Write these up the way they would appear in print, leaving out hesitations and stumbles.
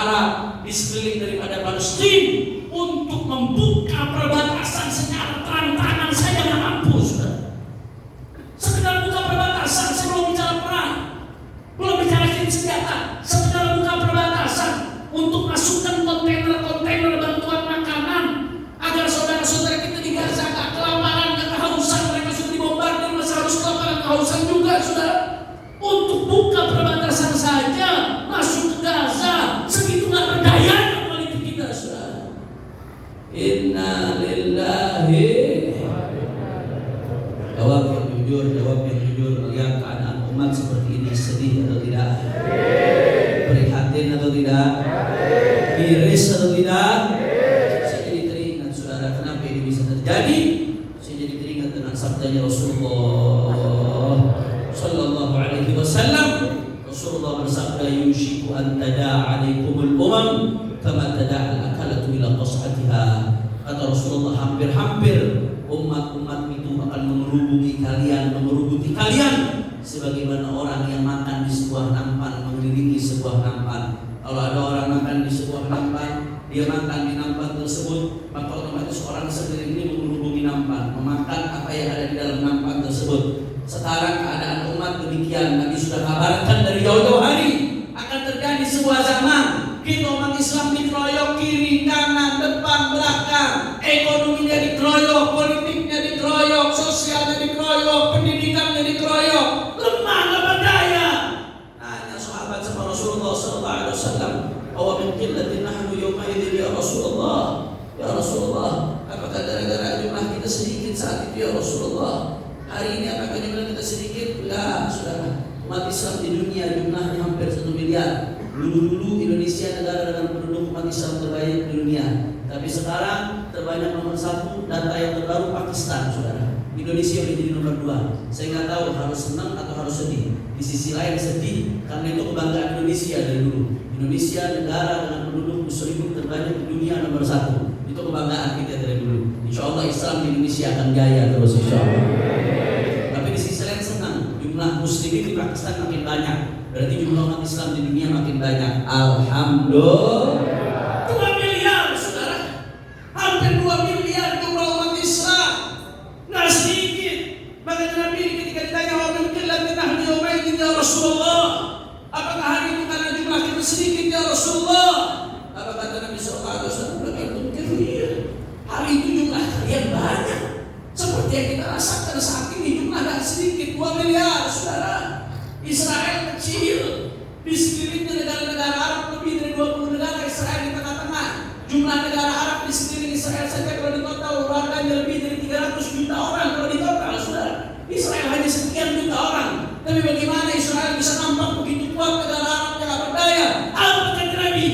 Arab, di sekeliling daripada Palestina, untuk membuka perbatasan secara terang-terangan. Saya nggak mampu, saudara. Sekedar buka perbatasan, saya belum bicara perang, belum bicara kirim senjata. Sekedar buka perbatasan untuk masukkan kontainer-kontainer bantuan makanan, agar saudara-saudara kita di Gaza gak kelaparan, gak kehausan. Mereka sudah dibombardir, masih harus kelaparan, kehausan juga, saudara. Untuk buka perbatasan saja masuk ke Gaza, segitu gak berdayanya politik kita, saudara. Inna lillahi. Jawab yang jujur melihat keadaan umat seperti ini. Sedih atau tidak? Prihatin atau tidak? Miris atau tidak? Saya jadi teringat, saudara, kenapa ini bisa terjadi? Saya jadi teringat dengan sabdanya Rasulullah Sallallahu Alaihi Wasallam. Rasulullah bersabda, yushiku an tada'a alaikumul umam kama tada'al akalatu ila qas'atiha. Kata Rasulullah, hampir-hampir umat-umat itu akan mengerubuti kalian sebagaimana orang yang makan di sebuah nampan mengelilingi sebuah nampan. Kalau ada orang makan di sebuah nampan, dia makan di nampan tersebut, maka otomatis orang sekeliling ini mengerubuti nampan, memakan apa yang ada di dalam nampan tersebut. Sekarang keadaan umat demikian. Nabi sudah kabarkan dari jauh-jauh hari akan terjadi sebuah zaman kita umat Islam dikeroyok kiri, kanan, depan, belakang. Ekonominya dikeroyok, politiknya dikeroyok, sosialnya dikeroyok, pendidikannya dikeroyok. Lemah, gak berdaya. Nanya sahabat sama Rasulullah Sallallahu Alaihi Wasallam, awa min qillatin nahnu yawma idzin ya Rasulullah. Ya Rasulullah, apakah gara-gara jumlah kita sedikit saat itu ya Rasulullah? Hari ini apakah jumlah kita sedikit? Ya, saudara. Umat Islam di dunia jumlahnya hampir 1 miliar. Dulu Indonesia negara dengan penduduk umat Islam terbanyak di dunia. Tapi sekarang terbanyak nomor 1, data yang terbaru Pakistan, saudara. Indonesia menjadi nomor 2. Saya nggak tahu harus senang atau harus sedih. Di sisi lain sedih karena itu kebanggaan Indonesia dari dulu. Indonesia negara dengan penduduk muslim terbanyak di dunia nomor 1. Itu kebanggaan kita dari dulu. Insya Allah Islam di Indonesia akan jaya terus, insya Allah. Tapi di sisi lain senang, jumlah muslimin di Pakistan makin banyak. Berarti jumlah umat Islam di dunia makin banyak. Alhamdulillah. 2 miliar, saudara. Hampir 2 miliar jumlah umat Islam. Nggak sedikit. Maka Nabi ketika ditanya orang qillatin nahnu yawma idzin ya Rasulullah, apakah hari itu karena jumlah kita sedikit ya Rasulullah? Apa kata Nabi sallallahu alaihi wasallam? Hari itu jumlah kalian banyak. Seperti yang kita rasakan saat ini, jumlah nggak sedikit, 2 miliar, saudara. Israel kecil, di sekelilingnya negara-negara Arab lebih dari 20 negara Israel di tengah-tengah. Jumlah negara Arab di sekeliling Israel saja kalau di total warganya lebih dari 300 juta orang kalau di total, saudara. Israel hanya sekian juta orang. Tapi bagaimana Israel bisa nampak begitu kuat negara Arab yang gak berdaya? Apa kata Nabi?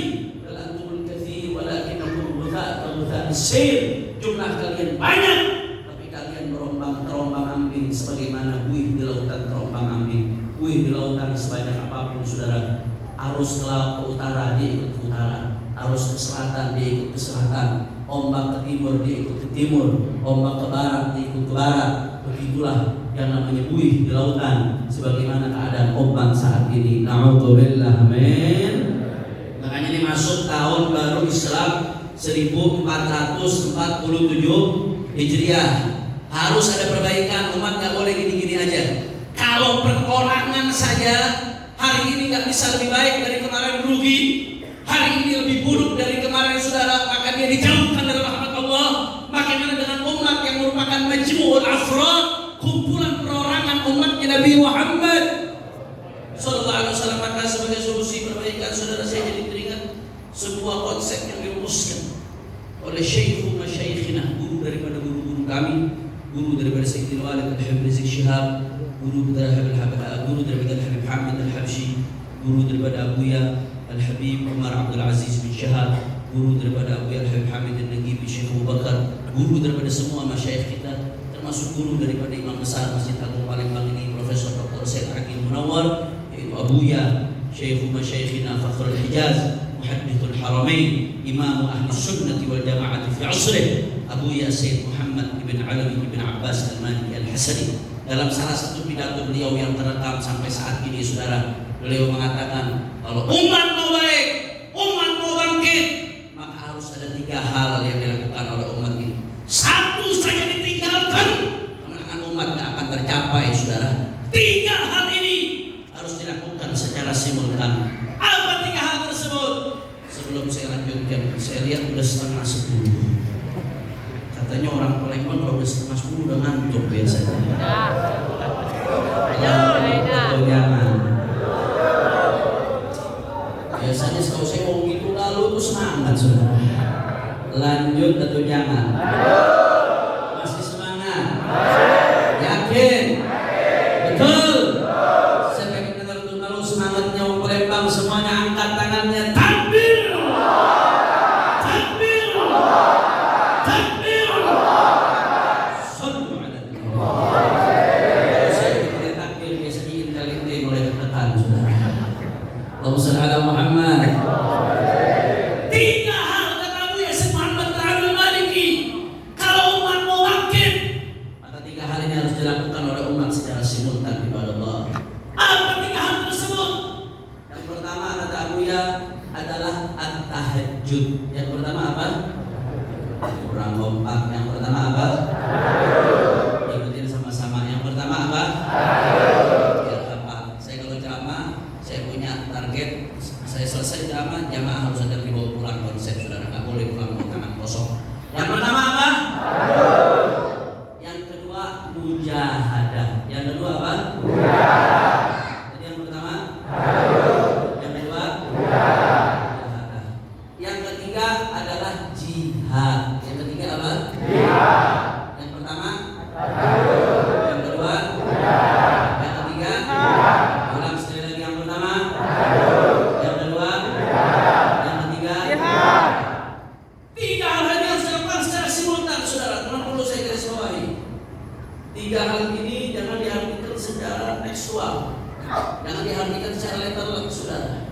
Lantumul katsir walakinnakum ghutha'un sir. Jumlah kalian banyak, tapi kalian terombang ambing sebagaimana buih di lautan terombang ambing. Buih di lautan sebanyak apapun, saudara. Arus ke utara dia ikut ke utara, arus ke selatan dia ikut ke selatan, ombak ke timur dia ikut ke timur, ombak ke barat dia ikut ke barat. Begitulah yang namanya buih di lautan, sebagaimana keadaan ombak saat ini. Na'udzubillah, amin. Makanya ini masuk tahun baru Islam 1447 Hijriah. Harus ada perbaikan, umat gak boleh gini-gini aja. Kalau perorangan saja hari ini nggak bisa lebih baik dari kemarin, rugi. Hari ini lebih buruk dari kemarin, saudara, maka dia dijauhkan dari rahmat Allah. Bagaimana dengan umat yang merupakan majmu'ul afrad, kumpulan perorangan umatnya Nabi Muhammad Sallallahu Alaihi Wasallam? Maka sebagai solusi perbaikan, saudara, saya jadi teringat sebuah konsep yang dirumuskan oleh Syekhu Masyaikhina, guru daripada guru-guru kami, guru daripada Sayyidil Walid Al-Habib Rizik Syihab, guru daripada Habib Hamid Al-Habsyi, guru daripada Abuya Al-Habib Umar Abdul Aziz bin Syahab, guru daripada Abuya Al-Habib Hamid Al-Nagibi Syekh Abu Bakar, guru daripada semua masyayikh kita, termasuk guru daripada Imam Besar Masjid Agung Palembang ini, Profesor Dr. Said Aqil Munawwar, yaitu Abuya Syekh Masyayikhina Fakhrul Hijaz, Muhaddithul Haramain, Imam Ahli Sunnah wal Jamaah fi asrih, Abuya Sayyid Muhammad ibn Alawi ibn Abbas Al-Maliki Al-Hasani. Dalam salah satu pidato beliau yang terekam sampai saat ini, saudara, beliau mengatakan kalau umat mau baik, umat saya lihat udah 9:30. Katanya orang Palembang kalau udah 9:30 udah ngantuk biasanya. Jangan. Biasanya setahu saya mau gitu lalu tuh semangat sudah. Lanjut atau jangan? Masih semangat? Yakin? Betul? Saya pengen dengar tuh lalu semangatnya orang Palembang semuanya angkat tangannya. Takbir! Takbir! Takbir! Sallu ala Nabi. Saya pikir takbir biasanya intel-intel mulai tertekan sudah. Allahumma shalli ala Muhammad. Tiga hal kata Buya Syekh Muhammad Ta'ala Maliki. Kalau umat mau bangkit, maka tiga hal ini harus dilakukan oleh umat secara simultan kepada Allah. Apa tiga hal tersebut? Yang pertama kata Buya adalah at-tahajjud. Yang pertama apa? Kurang kompak. Yang pertama apa? Ikutin sama-sama. Yang pertama apa? Biar apa? Saya kalau ceramah, saya punya target. Saya selesai ceramah, jamaah harus ada dibawa pulang konsep, saudara, nggak boleh pulang dengan tangan kosong. Yang pertama apa? Yang kedua mujahadah. Yang kedua apa? Jadi yang pertama yang kedua mujahadah. Yang ketiga adalah jihad. Yang ketiga apa? Yang pertama yang kedua yang ketiga ulang sekali lagi. Yang pertama yang kedua yang ketiga tiga hal ini harus dilakukan secara simultan, saudara. Teman perlu saya garis bawahi. Tiga hal ini jangan diartikan secara tekstual, jangan diartikan secara literal, saudara.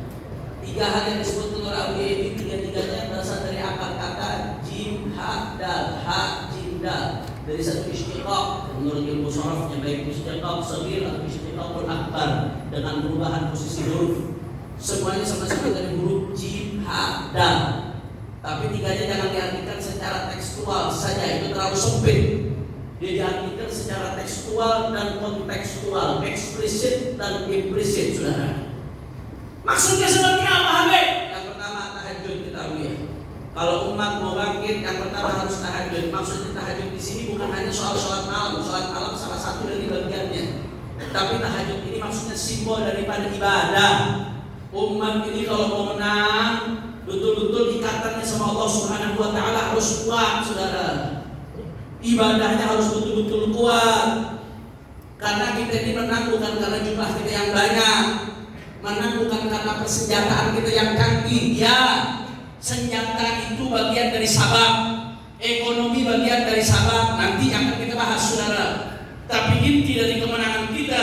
Tiga hal yang disebut oleh Abu ini tiga-tiganya berasal dari akar kata jim, ha, dal, ha, jim, dal. Dari satu istiqaq, menurut ilmu sharafnya baik istiqaq sagir atau istiqaqul akbar dengan perubahan posisi huruf. Semuanya sama-sama dari huruf jim, ha, dal. Tapi tiganya jangan diartikan secara tekstual saja, itu terlalu sempit. Dia diartikan secara tekstual dan kontekstual, eksplisit dan implisit, saudara. Maksudnya seperti apa, Habib? Yang pertama tahajud, ketahui ya. Kalau umat mau bangkit, yang pertama harus tahajud. Maksudnya tahajud di sini bukan hanya soal sholat malam. Sholat malam salah satu dari bagiannya. Tapi tahajud ini maksudnya simbol daripada ibadah. Umat ini kalau mau menang, betul-betul ikatannya sama Allah Subhanahu wa Ta'ala harus kuat, saudara. Ibadahnya harus betul-betul kuat. Karena kita ini menang bukan karena jumlah kita yang banyak, menang bukan karena persenjataan kita yang canggih. Ya, senjata itu bagian dari sabab, ekonomi bagian dari sabab. Nanti akan kita bahas, saudara. Tapi inti dari kemenangan kita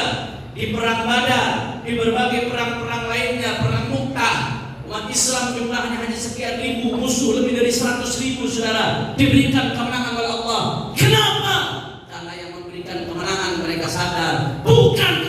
di perang Badar, di berbagai perang-perang lainnya, perang Mu'tah, umat Islam jumlahnya hanya sekian ribu, musuh lebih dari 100.000, saudara, diberikan kemenangan oleh Allah. Kenapa? Karena yang memberikan kemenangan mereka sadar bukan